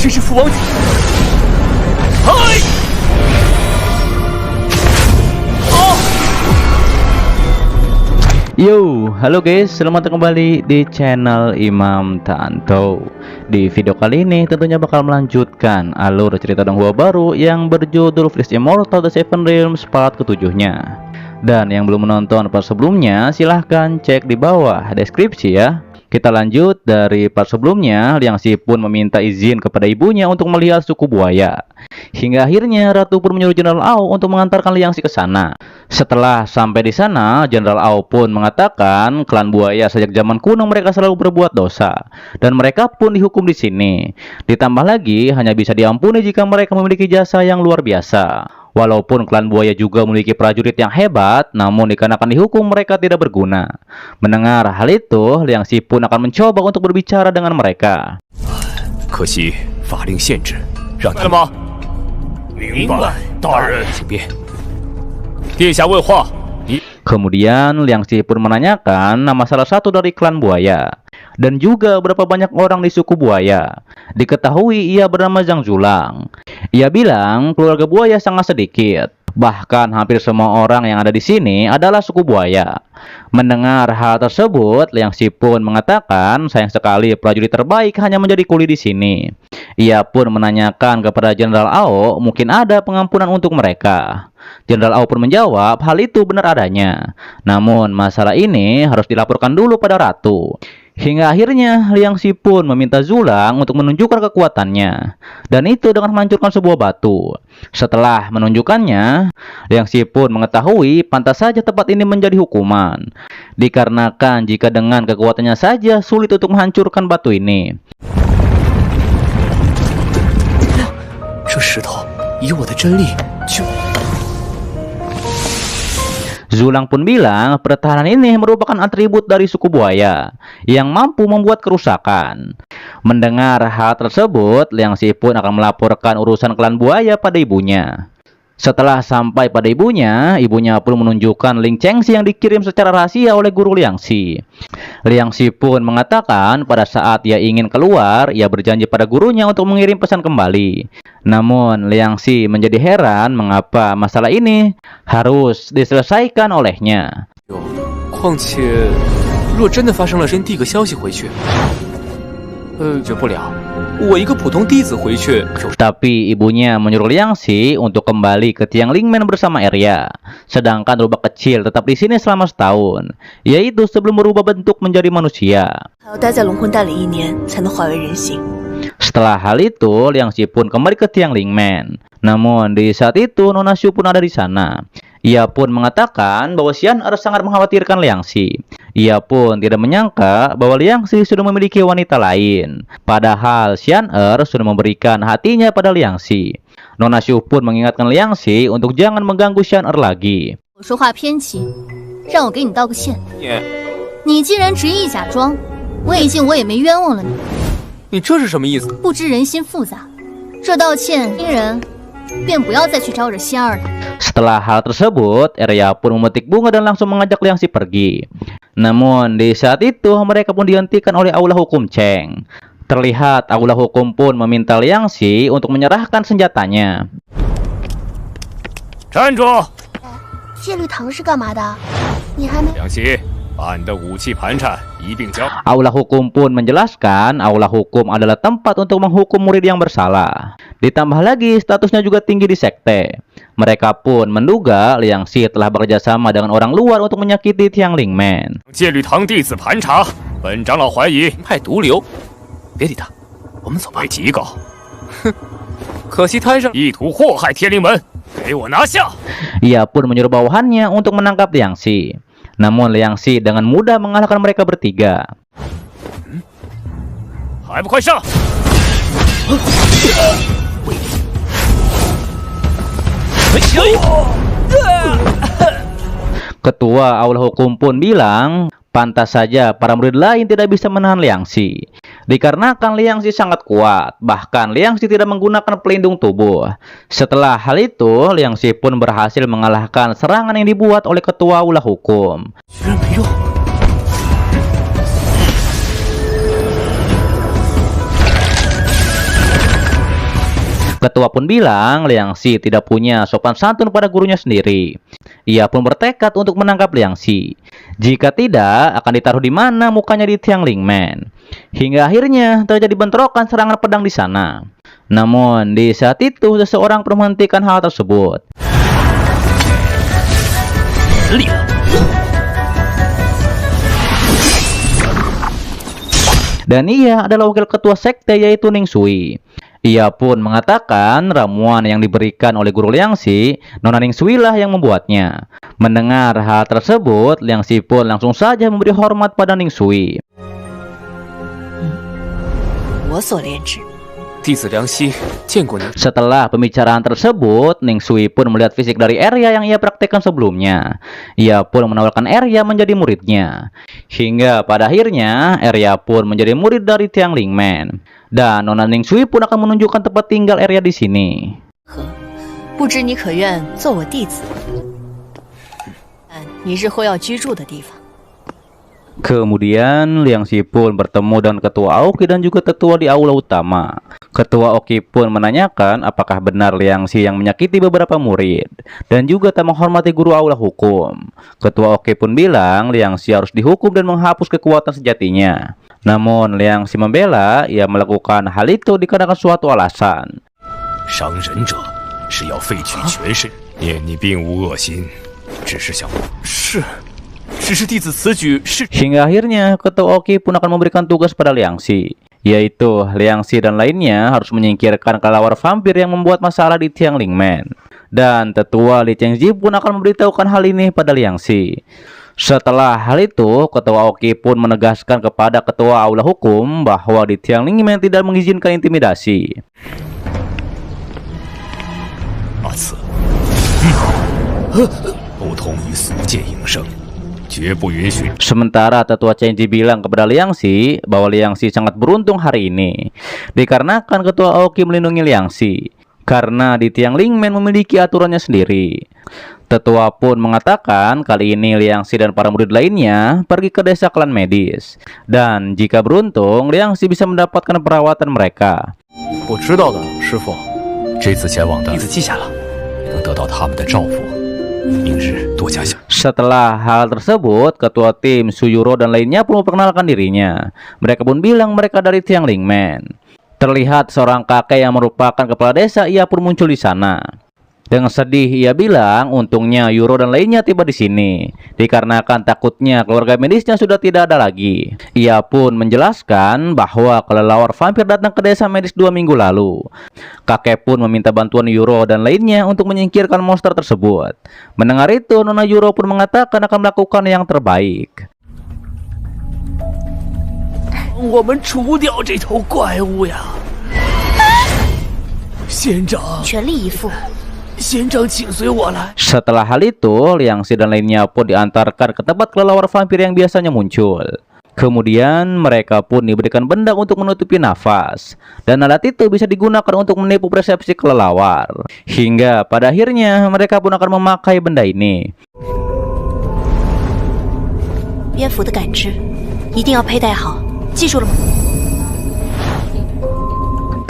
这是父王举。嗨！Yo, halo guys, selamat datang kembali di channel Imam Tanto. Di video kali ini tentunya bakal melanjutkan alur cerita Donghua baru yang berjudul Fist Immortal The Seven Realms part ke-7-nya. Dan yang belum menonton part sebelumnya, silahkan cek di bawah deskripsi ya. Kita lanjut dari part sebelumnya. Liang Xi pun meminta izin kepada ibunya untuk melihat suku buaya. Hingga akhirnya Ratu pun menyuruh Jenderal Ao untuk mengantarkan Liang Xi ke sana. Setelah sampai di sana, Jenderal Ao pun mengatakan klan buaya sejak zaman kuno mereka selalu berbuat dosa dan mereka pun dihukum di sini. Ditambah lagi hanya bisa diampuni jika mereka memiliki jasa yang luar biasa. Walaupun klan buaya juga memiliki prajurit yang hebat, namun dikarenakan dihukum mereka tidak berguna. Mendengar hal itu, Liang Xi pun akan mencoba untuk berbicara dengan mereka. 可惜法令限制，让他们吗？明白，大人，请便。殿下问话，你。 Kemudian Liang Xi pun menanyakan nama salah satu dari klan buaya dan juga berapa banyak orang di suku buaya. Diketahui ia bernama Zhang Zulang. Ia bilang keluarga buaya sangat sedikit. Bahkan hampir semua orang yang ada di sini adalah suku buaya. Mendengar hal tersebut, Liang Xi pun mengatakan sayang sekali prajurit terbaik hanya menjadi kuli di sini. Ia pun menanyakan kepada Jenderal Ao mungkin ada pengampunan untuk mereka. Jenderal Ao pun menjawab hal itu benar adanya. Namun masalah ini harus dilaporkan dulu pada Ratu. Hingga akhirnya Liang Xi pun meminta Zulang untuk menunjukkan kekuatannya. Dan itu dengan menghancurkan sebuah batu. Setelah menunjukkannya, Liang Xi pun mengetahui pantas saja tempat ini menjadi hukuman. Dikarenakan jika dengan kekuatannya saja sulit untuk menghancurkan batu ini. 这石头以我的真力就。 Zulang pun bilang pertahanan ini merupakan atribut dari suku buaya yang mampu membuat kerusakan. Mendengar hal tersebut, Liang Xi pun akan melaporkan urusan klan buaya pada ibunya. Setelah sampai pada ibunya pun menunjukkan link Chengxi yang dikirim secara rahasia oleh guru Liang Xi. Liang Xi pun mengatakan pada saat ia ingin keluar, ia berjanji pada gurunya untuk mengirim pesan kembali. Namun Liang Xi menjadi heran mengapa masalah ini harus diselesaikan olehnya. 况且，若真的发生了真递个消息回去，这不了，我一个普通弟子回去就。 Tapi ibunya menyuruh Liang Xi untuk kembali ke Tiang Lingmen bersama Arya. Sedangkan rubah kecil tetap di sini selama setahun, yaitu sebelum berubah bentuk menjadi manusia. 还要待在龙魂蛋里1年才能化为人形。 Setelah hal itu, Liang Xi pun kembali ke Tiang Lingmen. Namun di saat itu Nona Xu pun ada di sana. Ia pun mengatakan bahwa Xian'er sangat mengkhawatirkan Liang Xi. Ia pun tidak menyangka bahwa Liang Xi sudah memiliki wanita lain. Padahal Xian'er sudah memberikan hatinya pada Liang Xi. Nona Xu pun mengingatkan Liang Xi untuk jangan mengganggu Xian'er lagi. 我说话偏激，让我给你道个歉。你既然执意假装，魏晋我也没冤枉了你。你这是什么意思？不知人心复杂，这道歉新人便不要再去招惹仙儿了。 Setelah hal tersebut, Arya pun memetik bunga dan langsung mengajak Liang Xi pergi. Namun di saat itu mereka pun dihentikan oleh Aula Hukum Cheng. Terlihat Aula Hukum pun meminta Liang Xi untuk menyerahkan senjatanya. 站住！戒律堂是干嘛的？你还没……梁希，把你的武器盘缠一并交。 Aula Hukum pun menjelaskan Aula Hukum adalah tempat untuk menghukum murid yang bersalah. Ditambah lagi statusnya juga tinggi di sekte. Mereka pun menduga Liang Xi telah bekerjasama dengan orang luar untuk menyakiti Tiang Lingmen. 戒律堂弟子盘查，本长老怀疑派毒瘤。别理他，我们走吧。被提告，哼，可惜摊上意图祸害天灵门，给我拿下！ Ia pun menyuruh bawahannya untuk menangkap Liang Xi. Namun Liang Xi dengan mudah mengalahkan mereka bertiga. 还不快上！ Ketua Aula Hukum pun bilang, pantas saja para murid lain tidak bisa menahan Liang Xi. Dikarenakan Liang Xi sangat kuat, bahkan Liang Xi tidak menggunakan pelindung tubuh. Setelah hal itu, Liang Xi pun berhasil mengalahkan serangan yang dibuat oleh Ketua Aula Hukum. Ketua pun bilang Liang Xi tidak punya sopan santun pada gurunya sendiri. Ia pun bertekad untuk menangkap Liang Xi. Jika tidak, akan ditaruh di mana mukanya di Tianlingmen. Hingga akhirnya terjadi bentrokan serangan pedang di sana. Namun, di saat itu seseorang menghentikan hal tersebut. Dan ia adalah wakil ketua sekte yaitu Ning Sui. Ia pun mengatakan ramuan yang diberikan oleh guru Liang Xi, Nona Ning Sui lah yang membuatnya. Mendengar hal tersebut, Liang Xi pun langsung saja memberi hormat pada Ning Sui. Setelah pembicaraan tersebut, Ning Sui pun melihat fisik dari Arya yang ia praktekkan sebelumnya. Ia pun menawarkan Arya menjadi muridnya. Hingga pada akhirnya, Arya pun menjadi murid dari Tianlingmen. Dan Nona Ning Sui pun akan menunjukkan tempat tinggal Arya di sini. Kemudian Liang Xi pun bertemu dengan ketua Aoki dan juga tetua di aula utama. Ketua Aoki pun menanyakan apakah benar Liang Xi yang menyakiti beberapa murid dan juga tak menghormati guru aula hukum. Ketua Aoki pun bilang Liang Xi harus dihukum dan menghapus kekuatan sejatinya. Namun Liang Xi membela ia melakukan hal itu dikarenakan suatu alasan. Hingga akhirnya ketua Aoki pun akan memberikan tugas pada Liang Xi, yaitu Liang Xi dan lainnya harus menyingkirkan kelelawar vampir yang membuat masalah di Tianlingmen. Dan tetua Li Chengji pun akan memberitahukan hal ini pada Liang Xi. Setelah hal itu, ketua Aoki pun menegaskan kepada ketua aula hukum bahwa di Tianlingmen tidak mengizinkan intimidasi. Sementara tetua Chengji bilang kepada Liang Xi bahwa Liang Xi sangat beruntung hari ini, dikarenakan ketua Aoki melindungi Liang Xi, karena di Tianlingmen memiliki aturannya sendiri. Tetua pun mengatakan kali ini Liang Xi dan para murid lainnya pergi ke desa klan medis, dan jika beruntung Liang Xi bisa mendapatkan perawatan mereka. Setelah hal tersebut, ketua tim Suyuro dan lainnya pun memperkenalkan dirinya. Mereka pun bilang mereka dari Tianlingmen. Terlihat seorang kakek yang merupakan kepala desa, ia pun muncul di sana. Dengan sedih ia bilang untungnya Yuro dan lainnya tiba di sini, dikarenakan takutnya keluarga medisnya sudah tidak ada lagi. Ia pun menjelaskan bahwa kelelawar vampir datang ke desa medis 2 minggu lalu. Kakek pun meminta bantuan Yuro dan lainnya untuk menyingkirkan monster tersebut. Mendengar itu, Nona Yuro pun mengatakan akan melakukan yang terbaik. Setelah hal itu, Liang Xi dan lainnya pun diantarkan ke tempat kelelawar vampir yang biasanya muncul. Kemudian mereka pun diberikan benda untuk menutupi nafas, dan alat itu bisa digunakan untuk menipu persepsi kelelawar. Hingga pada akhirnya mereka pun akan memakai benda ini.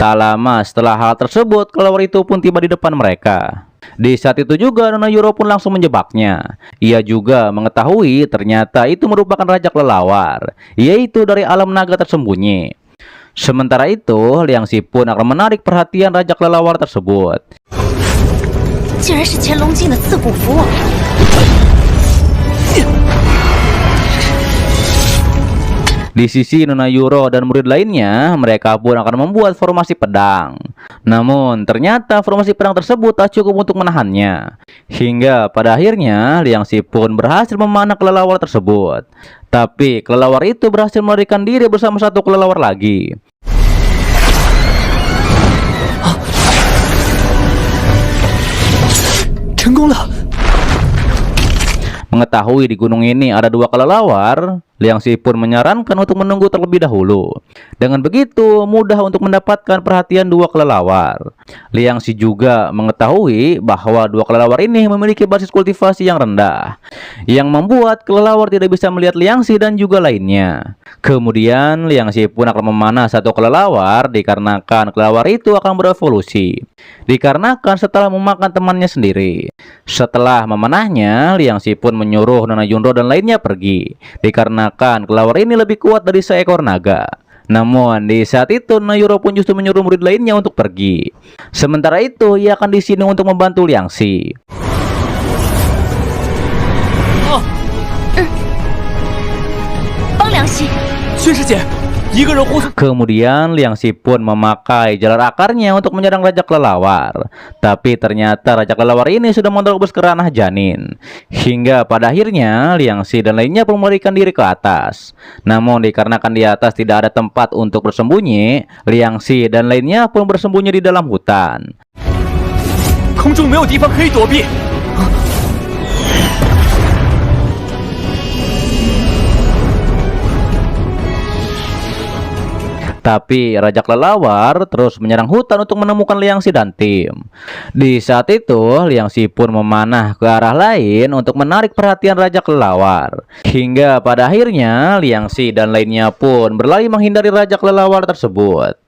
Tak lama setelah hal tersebut, kelelawar itu pun tiba di depan mereka. Di saat itu juga Nona Yuro pun langsung menjebaknya. Ia juga mengetahui ternyata itu merupakan raja kelelawar, yaitu dari alam naga tersembunyi. Sementara itu, Liang Xi pun akan menarik perhatian raja kelelawar tersebut. Di sisi Nona Yuro dan murid lainnya, mereka pun akan membuat formasi pedang. Namun, ternyata formasi pedang tersebut tak cukup untuk menahannya. Hingga pada akhirnya, Liang Xi pun berhasil memanah kelelawar tersebut. Tapi, kelelawar itu berhasil melarikan diri bersama satu kelelawar lagi. Mengetahui di gunung ini ada 2 kelelawar, Liang Xi pun menyarankan untuk menunggu terlebih dahulu. Dengan begitu, mudah untuk mendapatkan perhatian dua kelelawar. Liang Xi juga mengetahui bahwa dua kelelawar ini memiliki basis kultivasi yang rendah, yang membuat kelelawar tidak bisa melihat Liang Xi dan juga lainnya. Kemudian, Liang Xi pun akan memanah satu kelelawar dikarenakan kelelawar itu akan berevolusi. Dikarenakan setelah memakan temannya sendiri. Setelah memanahnya, Liang Xi pun menyuruh Nona Junro dan lainnya pergi. Dikarenakan kelelawar ini lebih kuat dari seekor naga. Namun di saat itu Nona Junro pun justru menyuruh murid lainnya untuk pergi. Sementara itu ia akan di sini untuk membantu Liang Xi. Kemudian Liang Xi pun memakai jalar akarnya untuk menyerang Raja Kelelawar. Tapi ternyata Raja Kelelawar ini sudah menerobos ke ranah janin. Hingga pada akhirnya Liang Xi dan lainnya pun melarikan diri ke atas. Namun dikarenakan di atas tidak ada tempat untuk bersembunyi, Liang Xi dan lainnya pun bersembunyi di dalam hutan. Tapi Raja Kelelawar terus menyerang hutan untuk menemukan Liang Xi dan tim. Di saat itu, Liang Xi pun memanah ke arah lain untuk menarik perhatian Raja Kelelawar. Hingga pada akhirnya, Liang Xi dan lainnya pun berlari menghindari Raja Kelelawar tersebut.